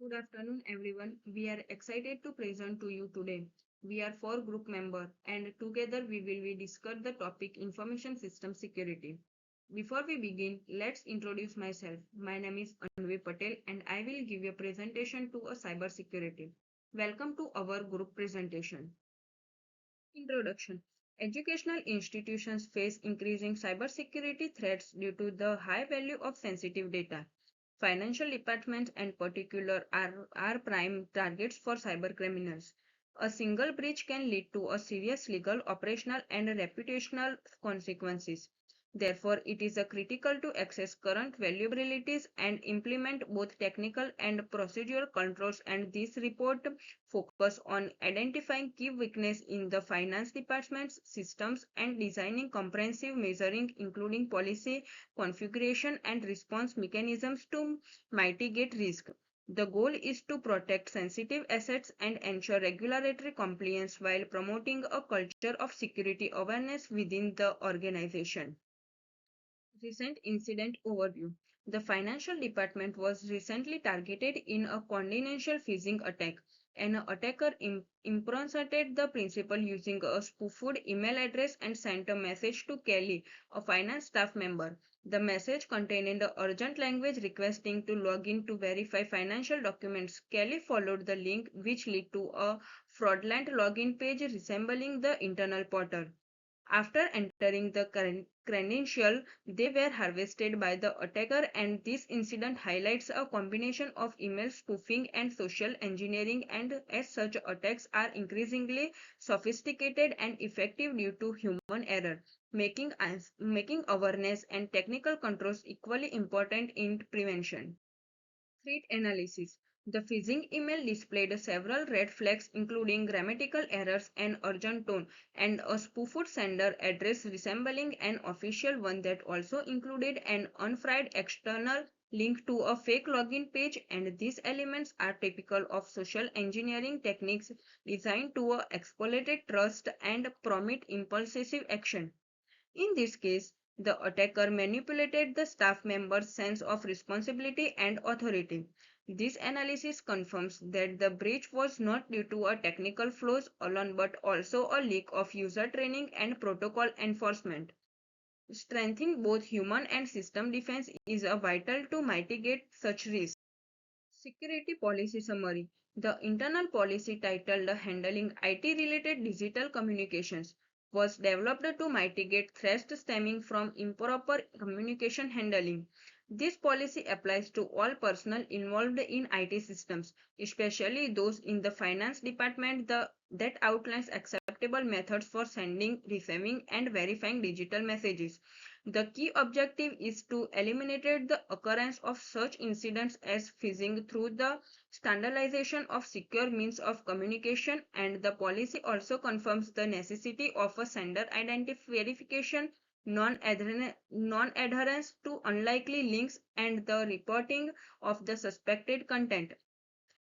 Good afternoon, everyone. We are excited to present to you today. We are four group members, and together we will be discuss the topic information system security. Before we begin, let's introduce myself. My name is Anvi Patel, and I will give a presentation to a cyber security. Welcome to our group presentation. Introduction. Educational institutions face increasing cybersecurity threats due to the high value of sensitive data. Financial departments and particular are prime targets for cybercriminals. A single breach can lead to a serious legal, operational, and reputational consequences. Therefore, it is critical to access current vulnerabilities and implement both technical and procedural controls. And this report focus on identifying key weaknesses in the finance department's systems and designing comprehensive measuring, including policy configuration and response mechanisms to mitigate risk. The goal is to protect sensitive assets and ensure regulatory compliance while promoting a culture of security awareness within the organization. Recent incident overview. The financial department was recently targeted in a confidential phishing attack. An attacker impersonated the principal using a spoofed email address and sent a message to Kelly, a finance staff member. The message contained the urgent language requesting to log in to verify financial documents. Kelly followed the link, which led to a fraudulent login page resembling the internal portal. After entering the credential, they were harvested by the attacker, and this incident highlights a combination of email spoofing and social engineering, and as such attacks are increasingly sophisticated and effective due to human error, making awareness and technical controls equally important in prevention. Threat analysis. The phishing email displayed several red flags including grammatical errors and urgent tone, and a spoofed sender address resembling an official one that also included an unverified external link to a fake login page. And these elements are typical of social engineering techniques designed to exploit trust and permit impulsive action. In this case, the attacker manipulated the staff member's sense of responsibility and authority. This analysis confirms that the breach was not due to a technical flaws alone but also a lack of user training and protocol enforcement. Strengthening both human and system defense is vital to mitigate such risks. Security Policy Summary. The internal policy titled Handling IT-related Digital Communications was developed to mitigate threats stemming from improper communication handling. This policy applies to all personnel involved in IT systems, especially those in the finance department, that outlines acceptable methods for sending, receiving, and verifying digital messages. The key objective is to eliminate the occurrence of such incidents as phishing through the standardization of secure means of communication, and the policy also confirms the necessity of a sender identity verification, non-adherence to unlikely links, and the reporting of the suspected content.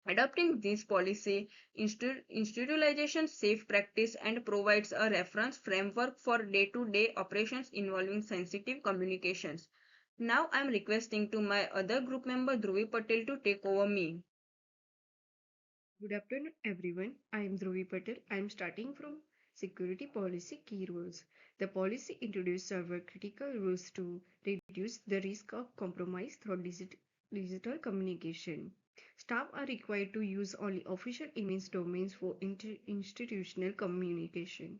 Adopting this policy institutionalization safe practice and provides a reference framework for day-to-day operations involving sensitive communications. Now I am requesting to my other group member Dhruvi Patel to take over me. Good afternoon, everyone. I am Dhruvi Patel. I am starting from Security Policy Key Rules. The policy introduced several critical rules to reduce the risk of compromise through digital communication. Staff are required to use only official email domains for institutional communication.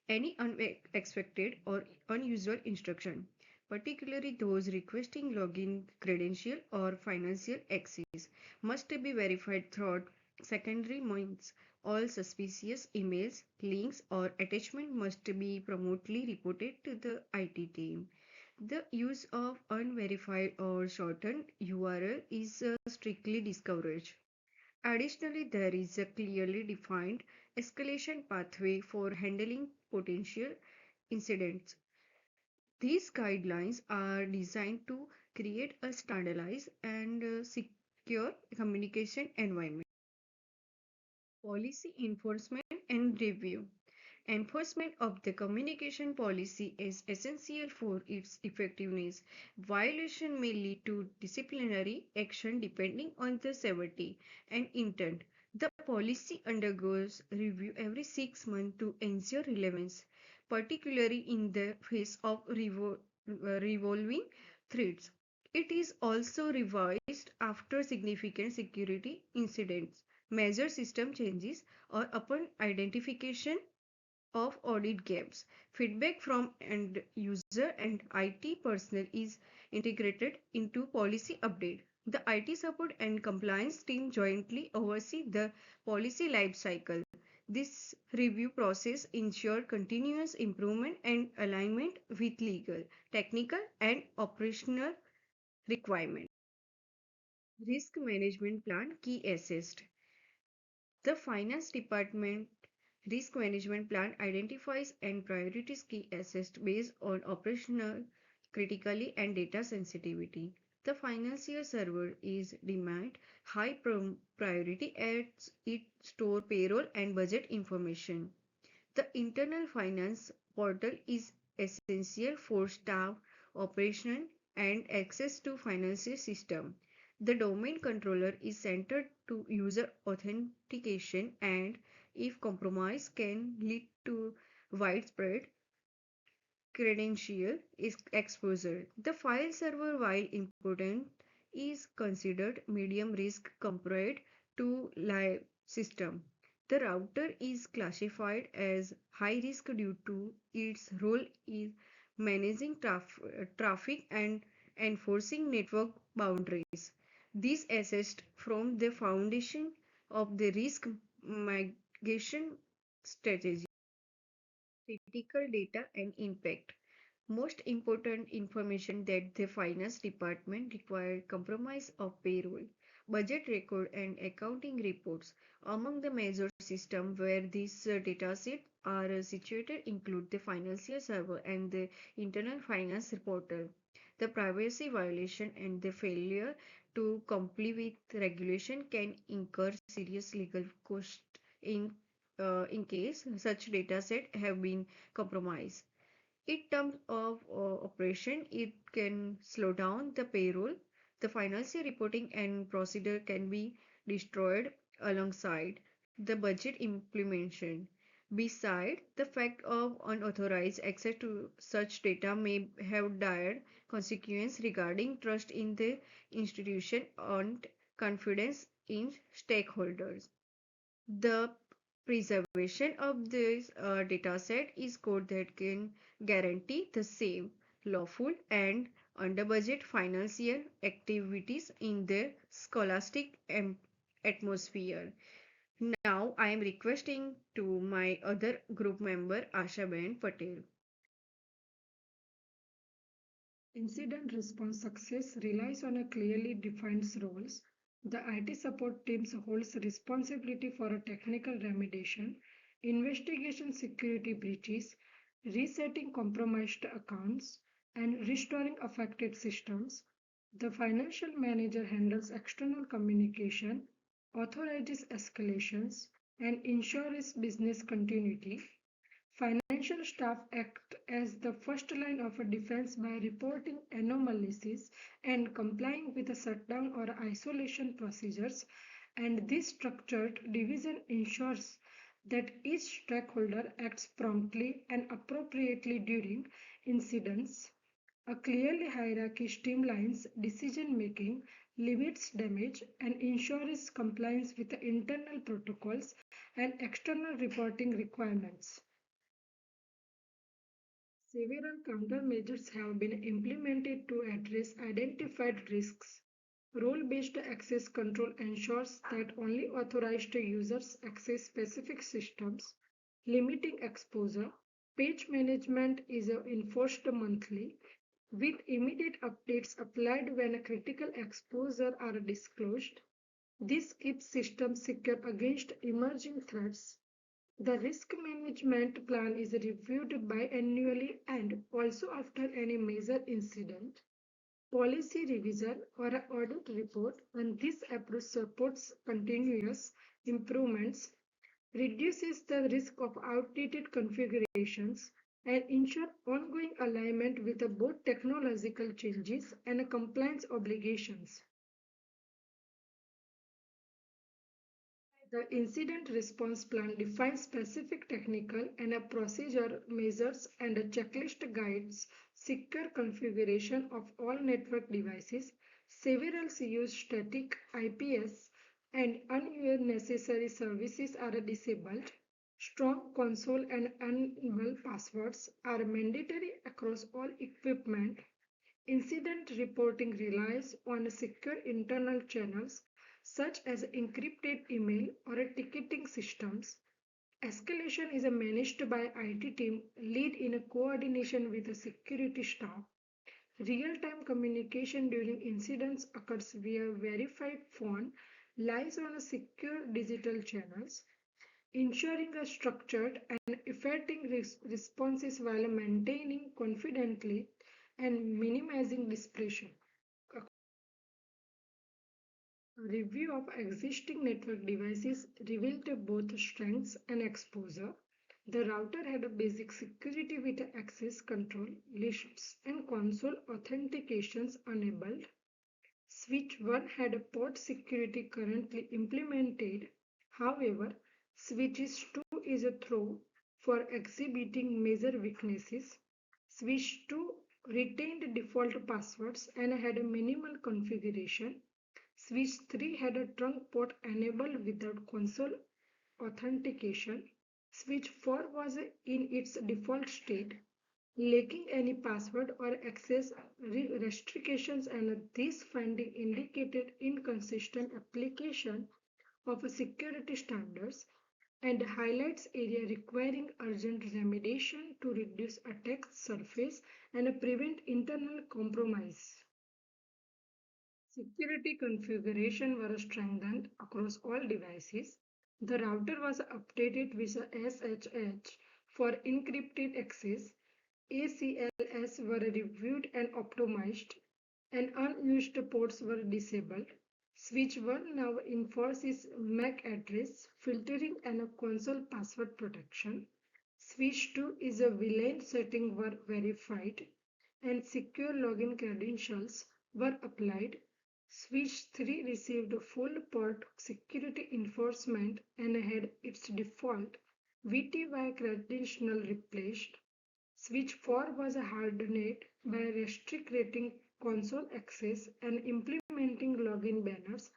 Any unexpected or unusual instruction, particularly those requesting login credential or financial access, must be verified through secondary means. All suspicious emails, links, or attachment must be promptly reported to the IT team. The use of unverified or shortened URL is strictly discouraged. Additionally, there is a clearly defined escalation pathway for handling potential incidents. These guidelines are designed to create a standardized and secure communication environment. Policy enforcement and review. Enforcement of the communication policy is essential for its effectiveness. Violation may lead to disciplinary action depending on the severity and intent. The policy undergoes review every 6 months to ensure relevance, particularly in the face of revolving threats. It is also revised after significant security incidents, major system changes, or upon identification of audit gaps. Feedback from end user and IT personnel is integrated into policy update. The IT support and compliance team jointly oversee the policy life cycle. This review process ensures continuous improvement and alignment with legal, technical, and operational requirements. Risk management plan key assessed. The finance department risk management plan identifies and priorities key assets based on operational criticality and data sensitivity. The financial server is demand high priority as it store payroll and budget information. The internal finance portal is essential for staff operation and access to financial system. The domain controller is centered to user authentication and if compromise can lead to widespread credential is exposure. The file server, while important, is considered medium risk compared to live system. The router is classified as high risk due to its role in managing traffic and enforcing network boundaries. This assessed from the foundation of the risk mitigation strategy. Critical data and impact. Most important information that the finance department required compromise of payroll, budget record and accounting reports. Among the major systems where these datasets are situated include the financial server and the internal finance portal. The privacy violation and the failure to comply with regulation can incur serious legal costs in case such dataset have been compromised. In terms of operation, it can slow down the payroll. The financial reporting and procedure can be destroyed alongside the budget implementation. Beside, the fact of unauthorized access to such data may have dire consequences regarding trust in the institution and confidence in stakeholders. The preservation of this dataset is code that can guarantee the safe, lawful, and under budget financial activities in the scholastic atmosphere. Now I am requesting to my other group member Asha Ben Patel. Incident response success relies on a clearly defined roles. The IT support teams holds responsibility for a technical remediation, investigation security breaches, resetting compromised accounts, and restoring affected systems. The financial manager handles external communication, authorizes escalations, and ensures business continuity. Financial staff act as the first line of a defense by reporting anomalies and complying with the shutdown or isolation procedures, and this structured division ensures that each stakeholder acts promptly and appropriately during incidents. A clearly hierarchy streamlines decision making, limits damage, and ensures compliance with the internal protocols and external reporting requirements. Several countermeasures have been implemented to address identified risks. Role-based access control ensures that only authorized users access specific systems, limiting exposure. Page management is enforced monthly, with immediate updates applied when critical exposure are disclosed. This keeps systems secure against emerging threats. The risk management plan is reviewed biannually and also after any major incident. Policy revision or an audit report, and this approach supports continuous improvements. reduces the risk of outdated configurations, and ensure ongoing alignment with both technological changes and compliance obligations. The incident response plan defines specific technical and a procedure measures and a checklist guides secure configuration of all network devices. Several use static IPS and unnecessary services are disabled. Strong console and enable passwords are mandatory across all equipment. Incident reporting relies on secure internal channels such as encrypted email or ticketing systems. Escalation is managed by IT team lead in coordination with the security staff. Real-time communication during incidents occurs via verified phone, lies on secure digital channels, ensuring a structured and effective responses while maintaining confidently and minimizing dispersion. A review of existing network devices revealed both strengths and exposure. The router had a basic security with access control lists and console authentications enabled. Switch 1 had a port security currently implemented. However, Switch 2 is a throw for exhibiting major weaknesses. Switch 2 retained default passwords and had a minimal configuration. Switch 3 had a trunk port enabled without console authentication. Switch 4 was in its default state, lacking any password or access restrictions, and this finding indicated inconsistent application of security standards and highlights area requiring urgent remediation to reduce attack surface and prevent internal compromise. Security configuration were strengthened across all devices. The router was updated with a SSH for encrypted access. ACLs were reviewed and optimized, and unused ports were disabled. Switch 1 now enforces MAC address filtering and a console password protection. Switch 2 is a VLAN setting were verified and secure login credentials were applied. Switch 3 received full port security enforcement and had its default VTY credential replaced. Switch 4 was hardened by restricting console access and implementing login banners,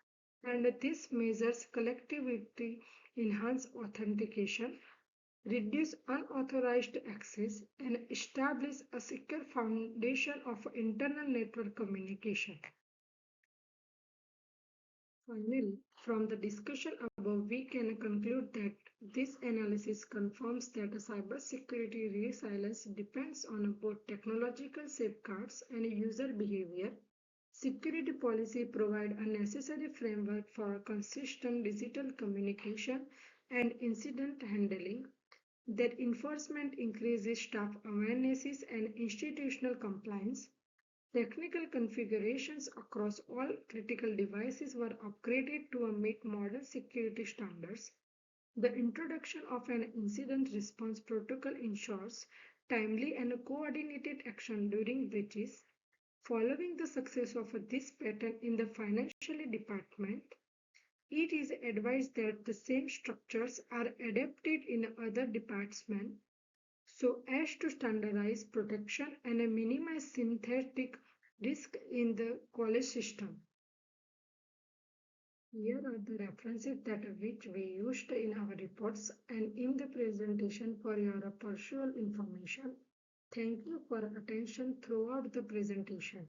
and these measures collectively enhance authentication, reduce unauthorized access, and establish a secure foundation of internal network communication. Finally, from the discussion above, we can conclude that this analysis confirms that cybersecurity resilience depends on both technological safeguards and user behavior. Security policy provide a necessary framework for consistent digital communication and incident handling. That enforcement increases staff awarenesses and institutional compliance. Technical configurations across all critical devices were upgraded to meet modern security standards. The introduction of an incident response protocol ensures timely and coordinated action during breaches. Following the success of this pattern in the financial department, it is advised that the same structures are adapted in other departments so as to standardize protection and minimize synthetic risk in the college system. Here are the references that which we used in our reports and in the presentation for your personal information. Thank you for attention throughout the presentation.